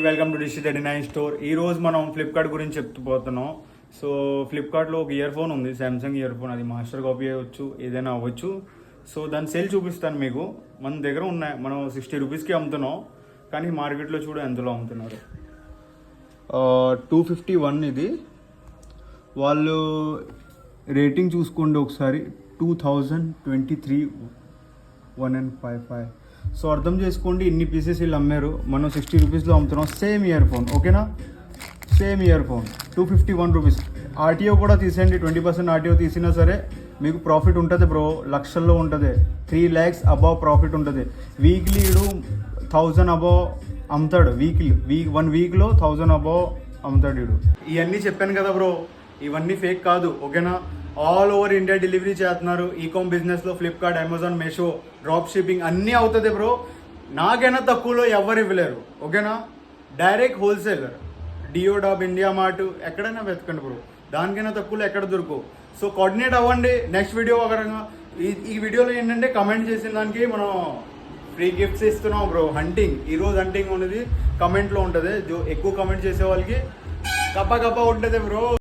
Welcome to Dish39 store. ఈ రోజు మనం ఫ్లిప్కార్ట్ గురించి చెప్తుపోతున్నాం. సో ఫ్లిప్కార్ట్లో ఒక ఇయర్ ఫోన్ ఉంది, సామ్సంగ్ ఇయర్ ఫోన్. అది మాస్టర్ కాపీ అవ్వచ్చు, ఏదైనా అవ్వచ్చు. సో దాని సేల్ చూపిస్తాను మీకు. మన దగ్గర ఉన్నాయి, మనం 60 రూపీస్కి అమ్ముతున్నాం, కానీ మార్కెట్లో చూడ ఎంతలో అమ్ముతున్నారు. 251 ఇది. వాళ్ళు రేటింగ్ చూసుకోండి ఒకసారి. 2023 155. సో అర్థం చేసుకోండి, ఇన్ని పీసెస్ వీళ్ళు అమ్మారు, మనం 60 రూపీస్లో అమ్ముతున్నాం. సేమ్ ఇయర్ ఫోన్, ఓకేనా? Same year phone 251 rupees. RTO కూడా తీసేయండి, 20% ఆర్టీఓ తీసినా సరే మీకు ప్రాఫిట్ ఉంటుంది బ్రో, లక్షల్లో ఉంటుంది. 3 lakhs అబవ్ ప్రాఫిట్ ఉంటుంది. వీక్లీ 1000 అబవ్ అమ్ముతాడు. వన్ వీక్లో 1000 అబవ్ అమ్ముతాడు వీడు. ఇవన్నీ చెప్పాను కదా బ్రో, ఇవన్నీ ఫేక్ కాదు, ఓకేనా? ఆల్ ఓవర్ ఇండియా డెలివరీ చేస్తున్నారు. ఈకామ్ బిజినెస్లో Flipkart, Amazon, Meesho, drop shipping అన్నీ అవుతుంది బ్రో. నాకైనా తక్కువలో ఎవరు ఇవ్వలేరు, ఓకేనా? Direct wholesaler. DeoDap, India Mart, ఎక్కడైనా వెతకండి బ్రో, దానికైనా తక్కువలో ఎక్కడ దొరకవు. సో కోఆర్డినేట్ అవ్వండి. నెక్స్ట్ వీడియో ఒకరంగా ఈ వీడియోలో ఏంటంటే కమెంట్ చేసిన దానికి మనం ఫ్రీ గిఫ్ట్స్ ఇస్తున్నాం బ్రో. హంటింగ్, ఈరోజు హంటింగ్ ఉన్నది కమెంట్లో ఉంటుంది. ఎక్కువ కమెంట్ చేసే వాళ్ళకి కప్ప ఉంటుంది బ్రో.